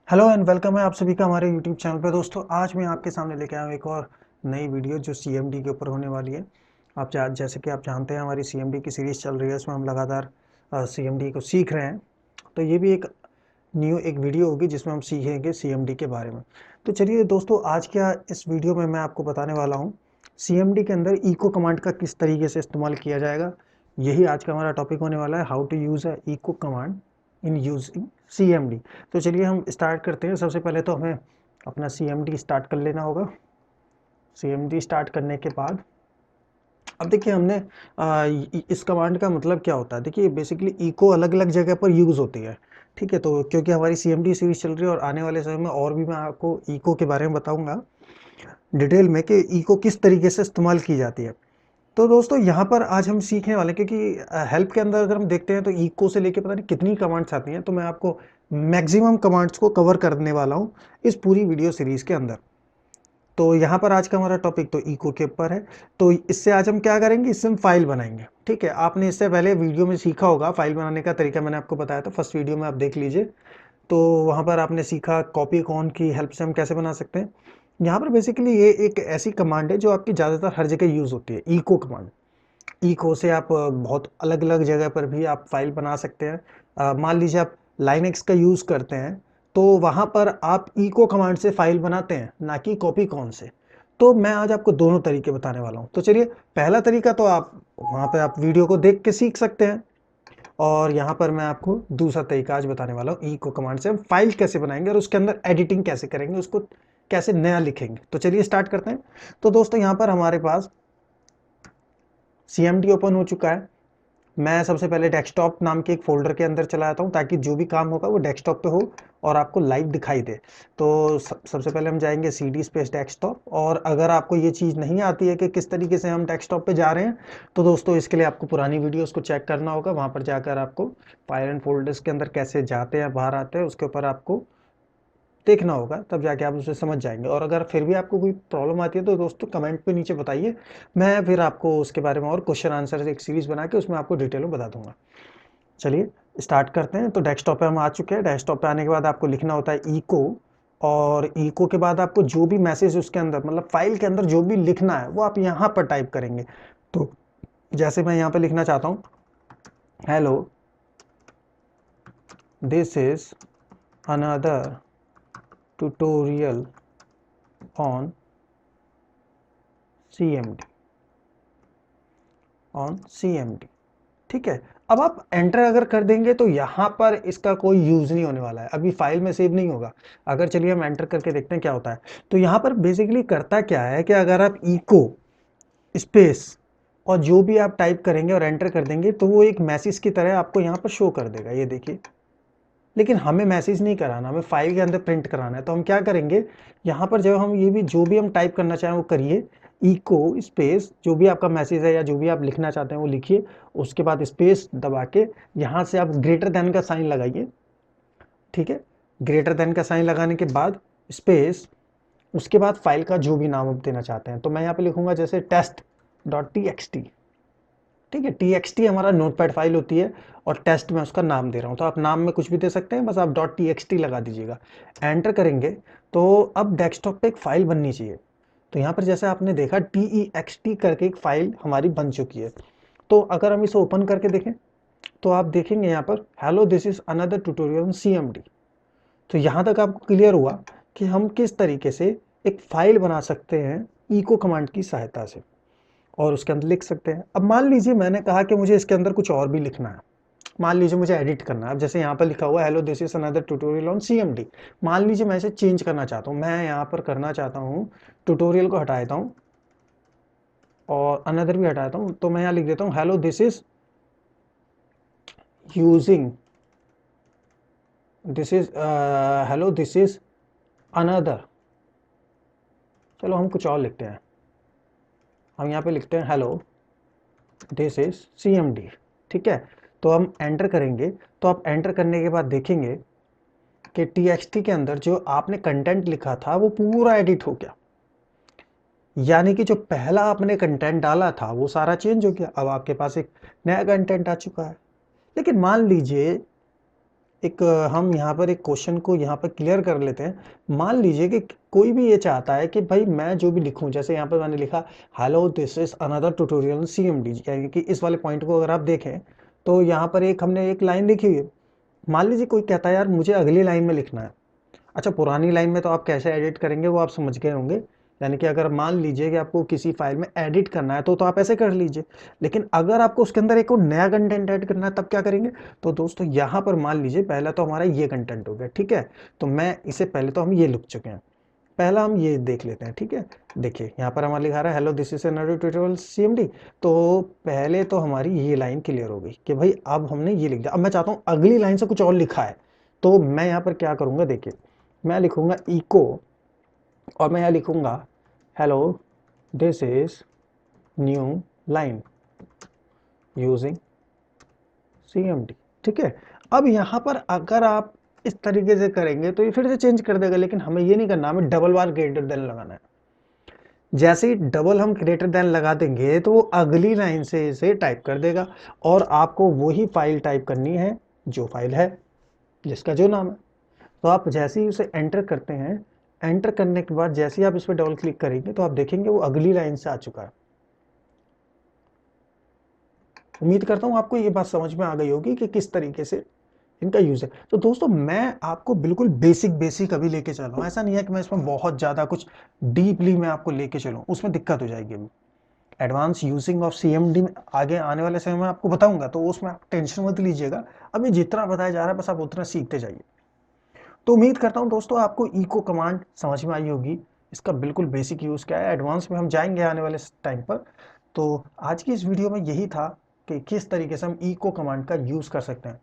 Hello and welcome है आप सभी का हमारे यूट्यूब चैनल पे। दोस्तों आज मैं आपके सामने लेके आया हूँ एक और नई वीडियो जो सीएमडी के ऊपर होने वाली है। जैसे कि आप जानते हैं हमारी सीएमडी की सीरीज़ चल रही है, उसमें हम लगातार सीएमडी को सीख रहे हैं। तो ये भी एक वीडियो होगी जिसमें हम सीखेंगे सीएमडी के बारे में। तो चलिए दोस्तों, आज क्या इस वीडियो में मैं आपको बताने वाला हूँ सीएमडी के अंदर इको कमांड का किस तरीके से इस्तेमाल किया जाएगा। यही आज का हमारा टॉपिक होने वाला है, how to use a echo command in using CMD. तो चलिए हम स्टार्ट करते हैं। सबसे पहले तो हमें अपना सीएमडी स्टार्ट कर लेना होगा। सीएमडी स्टार्ट करने के बाद अब देखिए हमने इस कमांड का मतलब क्या होता है। देखिए बेसिकली इको अलग अलग जगह पर यूज़ होती है, ठीक है। तो क्योंकि हमारी सीएमडी सीरीज चल रही है और आने वाले समय में और भी मैं आपको इको के बारे में बताऊंगा डिटेल में कि इको किस तरीके से इस्तेमाल की जाती है। तो दोस्तों यहाँ पर आज हम सीखने वाले हैं, क्योंकि हेल्प के अंदर अगर हम देखते हैं तो इको से लेके पता नहीं कितनी कमांड्स आती हैं। तो मैं आपको मैक्सिमम कमांड्स को कवर करने वाला हूँ इस पूरी वीडियो सीरीज के अंदर। तो यहाँ पर आज का हमारा टॉपिक तो इको के ऊपर है। तो इससे आज हम क्या करेंगे, इससे हम फाइल बनाएंगे, ठीक है। आपने इससे पहले वीडियो में सीखा होगा फाइल बनाने का तरीका, मैंने आपको बताया था फर्स्ट वीडियो में, आप देख लीजिए। तो वहाँ पर आपने सीखा कॉपी कॉन की हेल्प से हम कैसे बना सकते हैं। यहाँ पर बेसिकली ये एक ऐसी कमांड है जो आपकी ज़्यादातर हर जगह यूज़ होती है, इको कमांड। इको से आप बहुत अलग अलग जगह पर भी आप फाइल बना सकते हैं। मान लीजिए आप लाइनक्स का यूज़ करते हैं तो वहाँ पर आप इको कमांड से फाइल बनाते हैं, ना कि कॉपी कॉन से। तो मैं आज आपको दोनों तरीके बताने वाला हूँ। तो चलिए, पहला तरीका तो आप वहाँ पर आप वीडियो को देख के सीख सकते हैं, और यहाँ पर मैं आपको दूसरा तरीका आज बताने वाला हूँ, इको कमांड से हम फाइल कैसे बनाएंगे और उसके अंदर एडिटिंग कैसे करेंगे, उसको कैसे नया लिखेंगे। तो चलिए स्टार्ट करते हैं। तो दोस्तों यहाँ पर हमारे पास सीएमडी ओपन हो चुका है। मैं सबसे पहले डेस्कटॉप नाम के एक फ़ोल्डर के अंदर चला जाता हूँ ताकि जो भी काम होगा वो डेस्कटॉप पे हो और आपको लाइव दिखाई दे। तो सबसे पहले हम जाएंगे सीडी स्पेस डेस्कटॉप, और अगर आपको ये चीज़ नहीं आती है कि किस तरीके से हम डेस्कटॉप पे जा रहे हैं, तो दोस्तों इसके लिए आपको पुरानी वीडियोस को चेक करना होगा। वहाँ पर जाकर आपको फाइल एंड फोल्डर्स के अंदर कैसे जाते हैं बाहर आते हैं उसके ऊपर आपको देखना होगा, तब जाके आप उसे समझ जाएंगे। और अगर फिर भी आपको कोई प्रॉब्लम आती है तो दोस्तों कमेंट पे नीचे बताइए, मैं फिर आपको उसके बारे में और क्वेश्चन आंसर एक सीरीज बना के उसमें आपको डिटेल में बता दूंगा। चलिए स्टार्ट करते हैं। तो डेस्कटॉप पे हम आ चुके हैं। डेस्कटॉप पे आने के बाद आपको लिखना होता है इको, और इको के बाद आपको जो भी मैसेज उसके अंदर मतलब फाइल के अंदर जो भी लिखना है वो आप यहाँ पर टाइप करेंगे। तो जैसे मैं यहाँ पे लिखना चाहता हूँ, hello this is another tutorial on CMD, ठीक है। अब आप एंटर अगर कर देंगे तो यहाँ पर इसका कोई यूज नहीं होने वाला है, अभी फाइल में सेव नहीं होगा। अगर चलिए हम एंटर करके देखते हैं क्या होता है। तो यहाँ पर बेसिकली करता क्या है कि अगर आप इको स्पेस और जो भी आप टाइप करेंगे और एंटर कर देंगे तो वो एक मैसेज की तरह आपको यहाँ पर शो कर देगा, ये देखिए। लेकिन हमें मैसेज नहीं कराना, हमें फाइल के अंदर प्रिंट कराना है। तो हम क्या करेंगे, यहाँ पर जब हम ये भी जो भी हम टाइप करना चाहें वो करिए, इको स्पेस जो भी आपका मैसेज है या जो भी आप लिखना चाहते हैं वो लिखिए। उसके बाद स्पेस दबा के यहाँ से आप ग्रेटर देन का साइन लगाइए, ठीक है। ग्रेटर देन का साइन लगाने के बाद स्पेस, उसके बाद फाइल का जो भी नाम आप देना चाहते हैं। तो मैं यहाँ पे लिखूंगा जैसे test.txt, ठीक है। txt हमारा नोटपैड फाइल होती है और टेस्ट में उसका नाम दे रहा हूँ, तो आप नाम में कुछ भी दे सकते हैं, बस आप .txt लगा दीजिएगा। एंटर करेंगे तो अब डेस्कटॉप पे एक फाइल बननी चाहिए। तो यहाँ पर जैसे आपने देखा text करके एक फाइल हमारी बन चुकी है। तो अगर हम इसे ओपन करके देखें तो आप देखेंगे यहाँ पर hello this is another tutorial on CMD। तो यहाँ तक आपको क्लियर हुआ कि हम किस तरीके से एक फाइल बना सकते हैं इको कमांड की सहायता से, और उसके अंदर लिख सकते हैं। अब मान लीजिए मैंने कहा कि मुझे इसके अंदर कुछ और भी लिखना है, मान लीजिए मुझे एडिट करना है। अब जैसे यहाँ पर लिखा हुआ है hello this is another tutorial on CMD, मान लीजिए मैं इसे चेंज करना चाहता हूँ। मैं यहाँ पर करना चाहता हूँ ट्यूटोरियल को हटा देता हूँ और अनदर भी हटा देता हूँ। तो मैं यहाँ लिख देता हूँ hello this is using this is hello this is another, चलो हम कुछ और लिखते हैं। हम यहाँ पे लिखते हैं हेलो दिस इज CMD, ठीक है। तो हम एंटर करेंगे, तो आप एंटर करने के बाद देखेंगे कि TXT के अंदर जो आपने कंटेंट लिखा था वो पूरा एडिट हो गया। यानी कि जो पहला आपने कंटेंट डाला था वो सारा चेंज हो गया, अब आपके पास एक नया कंटेंट आ चुका है। लेकिन मान लीजिए हम यहाँ पर एक क्वेश्चन को यहाँ पर क्लियर कर लेते हैं। मान लीजिए कि कोई भी ये चाहता है कि भाई मैं जो भी लिखूं, जैसे यहाँ पर मैंने लिखा hello this is another tutorial CMD, यानी कि इस वाले पॉइंट को अगर आप देखें तो यहाँ पर हमने एक लाइन लिखी हुई है। मान लीजिए कोई कहता है यार मुझे अगली लाइन में लिखना है। अच्छा, पुरानी लाइन में तो आप कैसे एडिट करेंगे वो आप समझ गए होंगे। यानी कि अगर मान लीजिए कि आपको किसी फाइल में एडिट करना है तो आप ऐसे कर लीजिए। लेकिन अगर आपको उसके अंदर एक और नया कंटेंट ऐड करना है तब क्या करेंगे? तो दोस्तों यहाँ पर मान लीजिए पहला तो हमारा ये कंटेंट हो गया, ठीक है। तो मैं इसे पहले तो हम ये लिख चुके हैं, पहला हम ये देख लेते हैं, ठीक है। देखिए यहाँ पर हमारा लिखा रहा है hello this is another tutorial CMD। तो पहले तो हमारी ये लाइन क्लियर हो गई कि भाई अब हमने ये लिख दिया। अब मैं चाहता हूँ अगली लाइन से कुछ और लिखा है, तो मैं यहाँ पर क्या करूँगा, देखिए मैं लिखूंगा इको, और मैं यहाँ लिखूंगा hello this is new line using CMD, ठीक है। अब यहाँ पर अगर आप इस तरीके से करेंगे तो ये फिर से चेंज कर देगा, लेकिन हमें ये नहीं करना, हमें डबल बार ग्रेटर देन लगाना है। जैसे ही डबल हम ग्रेटर देन लगा देंगे तो वो अगली लाइन से इसे टाइप कर देगा, और आपको वही फाइल टाइप करनी है जो फाइल है, जिसका जो नाम है। तो आप जैसे ही उसे एंटर करते हैं, एंटर करने के बाद जैसे ही आप इस पर डबल क्लिक करेंगे तो आप देखेंगे वो अगली लाइन से आ चुका है। उम्मीद करता हूं आपको ये बात समझ में आ गई होगी कि किस तरीके से इनका यूज है। तो दोस्तों मैं आपको बिल्कुल बेसिक बेसिक अभी लेके चल रहा हूं, ऐसा नहीं है कि मैं इसमें बहुत ज्यादा कुछ डीपली मैं आपको लेके चलूं, उसमें दिक्कत हो जाएगी। अभी एडवांस यूजिंग ऑफ CMD में आगे आने वाले समय में आपको बताऊंगा, तो उसमें आप टेंशन मत लीजिएगा। अभी जितना बताया जा रहा है बस आप उतना सीखते जाइए। तो उम्मीद करता हूं दोस्तों आपको इको कमांड समझ में आई होगी, इसका बिल्कुल बेसिक यूज क्या है। एडवांस में हम जाएंगे आने वाले टाइम पर। तो आज की इस वीडियो में यही था कि किस तरीके से हम इको कमांड का यूज कर सकते हैं।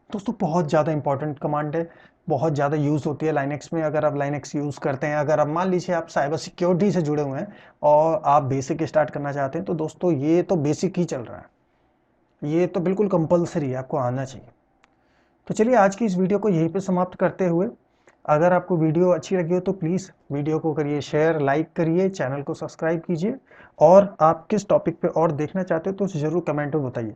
दोस्तों बहुत ज़्यादा इंपॉर्टेंट कमांड है, बहुत ज़्यादा यूज़ होती है लाइनेक्स में। अगर आप लाइनेक्स यूज़ करते हैं, अगर आप मान लीजिए आप साइबर सिक्योरिटी से जुड़े हुए हैं और आप बेसिक स्टार्ट करना चाहते हैं, तो दोस्तों ये तो बेसिक ही चल रहा है, ये तो बिल्कुल कंपलसरी है, आपको आना चाहिए। तो चलिए आज की इस वीडियो को यहीं पे समाप्त करते हुए, अगर आपको वीडियो अच्छी लगी हो तो प्लीज़ वीडियो को करिए शेयर, लाइक करिए, चैनल को सब्सक्राइब कीजिए, और आप किस टॉपिक पे और देखना चाहते हो तो ज़रूर कमेंट में बताइए।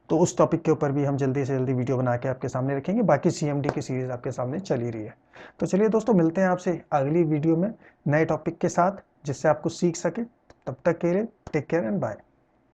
तो उस टॉपिक के ऊपर भी हम जल्दी से जल्दी वीडियो बना के आपके सामने रखेंगे। बाकी CMD की सीरीज आपके सामने चल ही रही है। तो चलिए दोस्तों मिलते हैं आपसे अगली वीडियो में नए टॉपिक के साथ, जिससे आप कुछ सीख सके। तब तक के लिए टेक केयर एंड बाय।